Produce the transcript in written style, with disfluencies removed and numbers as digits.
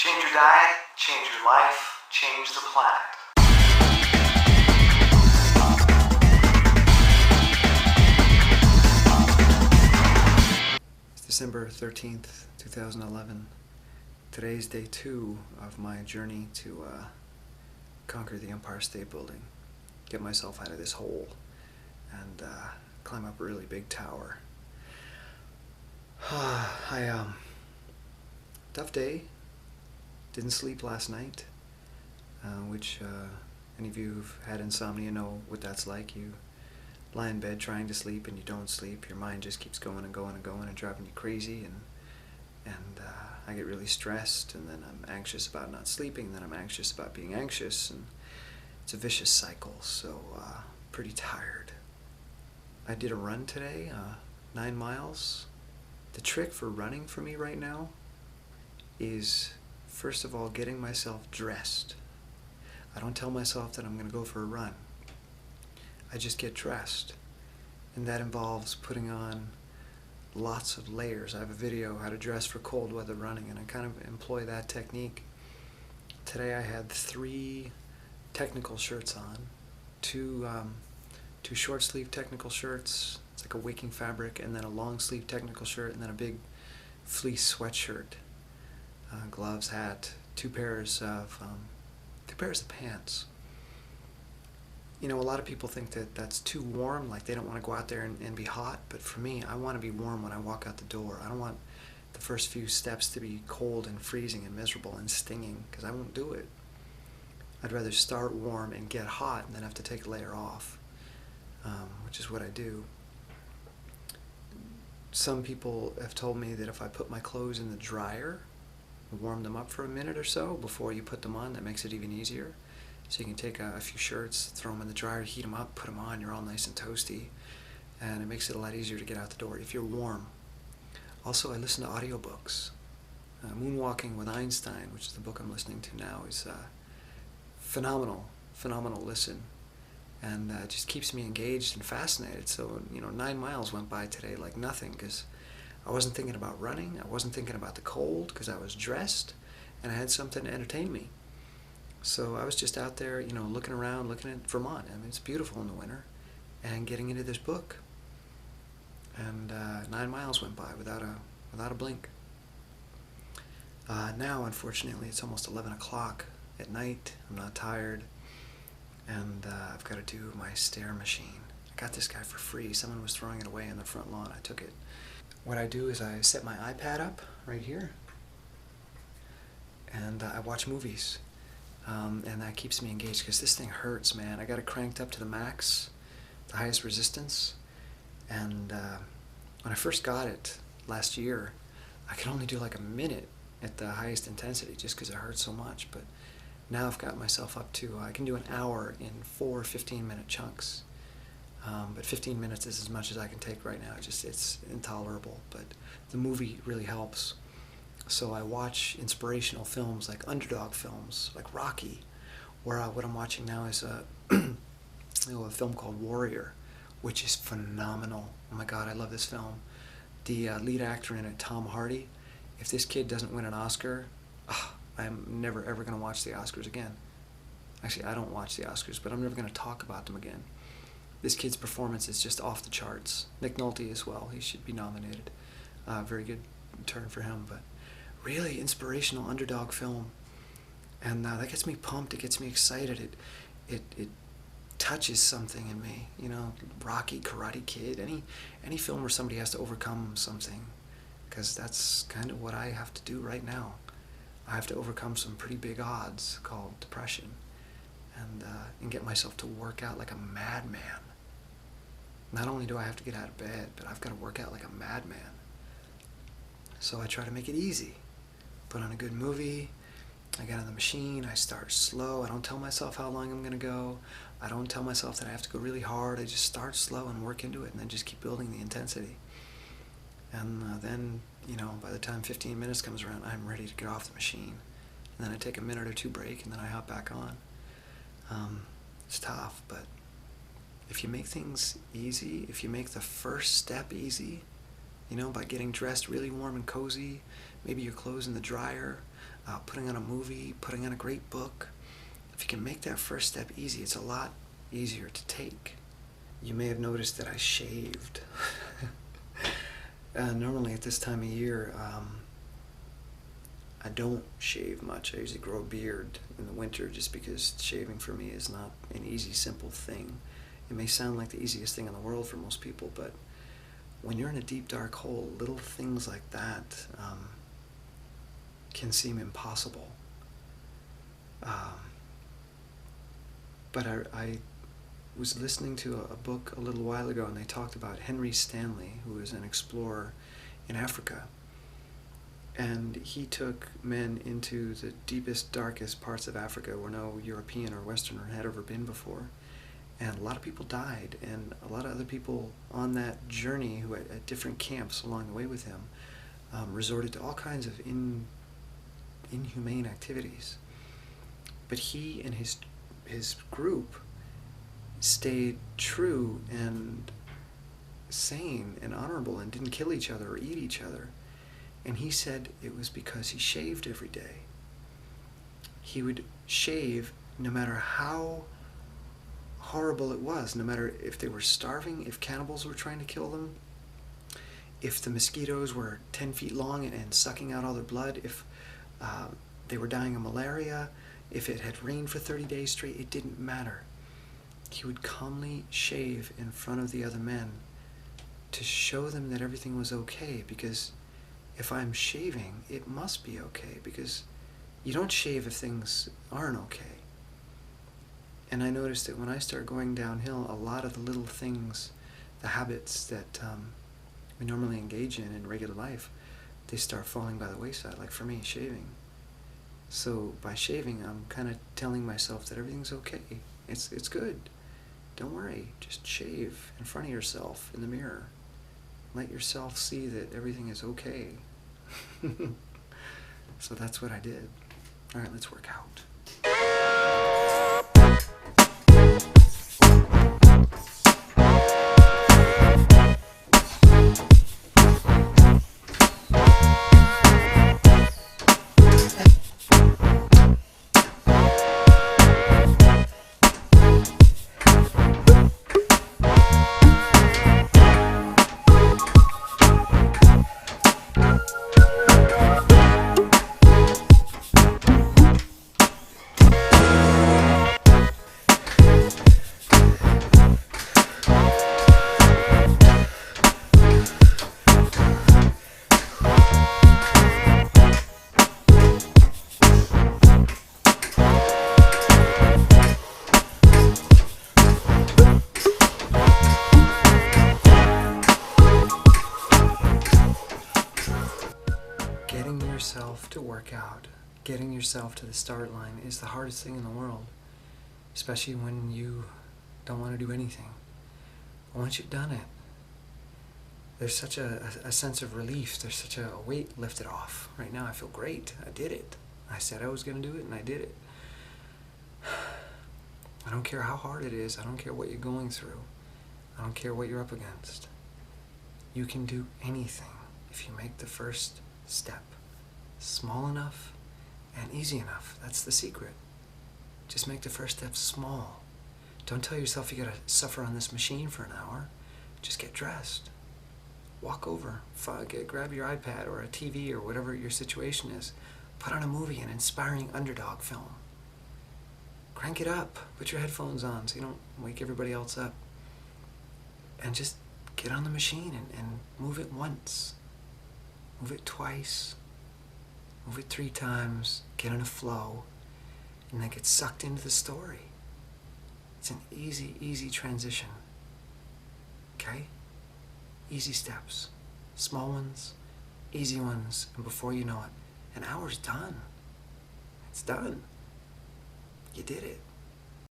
Change your diet, change your life, change the planet. It's December 13th, 2011. Today's day 2 of my journey to conquer the Empire State Building, get myself out of this hole, and climb up a really big tower. Tough day. Didn't sleep last night, which any of you who've had insomnia know what that's like. You lie in bed trying to sleep and you don't sleep. Your mind just keeps going and going and going and driving you crazy, and I get really stressed, and then I'm anxious about not sleeping, and then I'm anxious about being anxious, and it's a vicious cycle. So pretty tired. I did a run today, 9 miles. The trick for running for me right now is, first of all, getting myself dressed. I don't tell myself that I'm going to go for a run. I just get dressed. And that involves putting on lots of layers. I have a video how to dress for cold weather running, and I kind of employ that technique. Today I had 3 technical shirts on. 2 short sleeve technical shirts, it's like a waking fabric, and then a long sleeve technical shirt, and then a big fleece sweatshirt. Gloves, hat, 2 pairs of pants. You know, a lot of people think that that's too warm, like they don't want to go out there and be hot, but for me, I want to be warm when I walk out the door. I don't want the first few steps to be cold and freezing and miserable and stinging, because I won't do it. I'd rather start warm and get hot and then have to take a layer off, which is what I do. Some people have told me that if I put my clothes in the dryer, warm them up for a minute or so before you put them on, that makes it even easier. So you can take a few shirts, throw them in the dryer, heat them up, put them on, you're all nice and toasty, and it makes it a lot easier to get out the door if you're warm. Also, I listen to audiobooks. Moonwalking with Einstein, which is the book I'm listening to now, is phenomenal listen, and it just keeps me engaged and fascinated. So, 9 miles went by today like nothing, because I wasn't thinking about running, I wasn't thinking about the cold, because I was dressed, and I had something to entertain me. So I was just out there, looking around, looking at Vermont. I mean, it's beautiful in the winter, and getting into this book. And 9 miles went by without a blink. Now, unfortunately, it's almost 11 o'clock at night. I'm not tired, and I've got to do my stair machine. I got this guy for free. Someone was throwing it away in the front lawn. I took it. What I do is I set my iPad up right here, and I watch movies. And that keeps me engaged, because this thing hurts, man. I got it cranked up to the max, the highest resistance, and when I first got it last year, I could only do like a minute at the highest intensity just because it hurts so much. But now I've got myself up to, I can do an hour in 4 15-minute chunks. But 15 minutes is as much as I can take right now. It's intolerable, but the movie really helps. So I watch inspirational films, like underdog films, like Rocky, or what I'm watching now is a film called Warrior, which is phenomenal. Oh my God, I love this film. The lead actor in it, Tom Hardy, if this kid doesn't win an Oscar, I'm never ever going to watch the Oscars again. Actually, I don't watch the Oscars, but I'm never going to talk about them again. This kid's performance is just off the charts. Nick Nolte as well, he should be nominated. Very good turn for him, but really inspirational underdog film, and that gets me pumped. It gets me excited. It touches something in me. Rocky, Karate Kid, any film where somebody has to overcome something, because that's kind of what I have to do right now. I have to overcome some pretty big odds called depression, and get myself to work out like a madman. Not only do I have to get out of bed, but I've got to work out like a madman. So I try to make it easy. Put on a good movie, I get on the machine, I start slow. I don't tell myself how long I'm going to go. I don't tell myself that I have to go really hard. I just start slow and work into it, and then just keep building the intensity. And then, by the time 15 minutes comes around, I'm ready to get off the machine. And then I take a minute or 2 break, and then I hop back on. It's tough, but if you make things easy, if you make the first step easy, by getting dressed really warm and cozy, maybe your clothes in the dryer, putting on a movie, putting on a great book. If you can make that first step easy, it's a lot easier to take. You may have noticed that I shaved. Normally at this time of year, I don't shave much. I usually grow a beard in the winter just because shaving for me is not an easy, simple thing. It may sound like the easiest thing in the world for most people, but when you're in a deep, dark hole, little things like that can seem impossible. But I was listening to a book a little while ago, and they talked about Henry Stanley, who was an explorer in Africa. And he took men into the deepest, darkest parts of Africa where no European or Westerner had ever been before. And a lot of people died, and a lot of other people on that journey who at different camps along the way with him resorted to all kinds of inhumane activities. But he and his group stayed true and sane and honorable and didn't kill each other or eat each other. And he said it was because he shaved every day. He would shave no matter how horrible it was, no matter if they were starving, if cannibals were trying to kill them, if the mosquitoes were 10 feet long and sucking out all their blood, if they were dying of malaria, if it had rained for 30 days straight, it didn't matter. He would calmly shave in front of the other men to show them that everything was okay, because if I'm shaving, it must be okay, because you don't shave if things aren't okay. And I noticed that when I start going downhill, a lot of the little things, the habits that we normally engage in regular life, they start falling by the wayside, like for me, shaving. So by shaving, I'm kind of telling myself that everything's okay. It's good. Don't worry. Just shave in front of yourself in the mirror. Let yourself see that everything is okay. So that's what I did. All right, let's work out. Getting yourself to work out, getting yourself to the start line is the hardest thing in the world, especially when you don't want to do anything. But once you've done it, there's such a sense of relief. There's such a weight lifted off. Right now I feel great. I did it. I said I was going to do it, and I did it. I don't care how hard it is. I don't care what you're going through. I don't care what you're up against. You can do anything if you make the first step small enough and easy enough. That's the secret. Just make the first step small. Don't tell yourself you gotta suffer on this machine for an hour. Just get dressed. Walk over. Grab your iPad or a TV or whatever your situation is. Put on a movie, an inspiring underdog film. Crank it up. Put your headphones on so you don't wake everybody else up. And just get on the machine and move it once. Move it twice. Move it 3 times. Get in a flow. And then get sucked into the story. It's an easy, easy transition. Okay? Easy steps. Small ones, easy ones, and before you know it, an hour's done. It's done. You did it.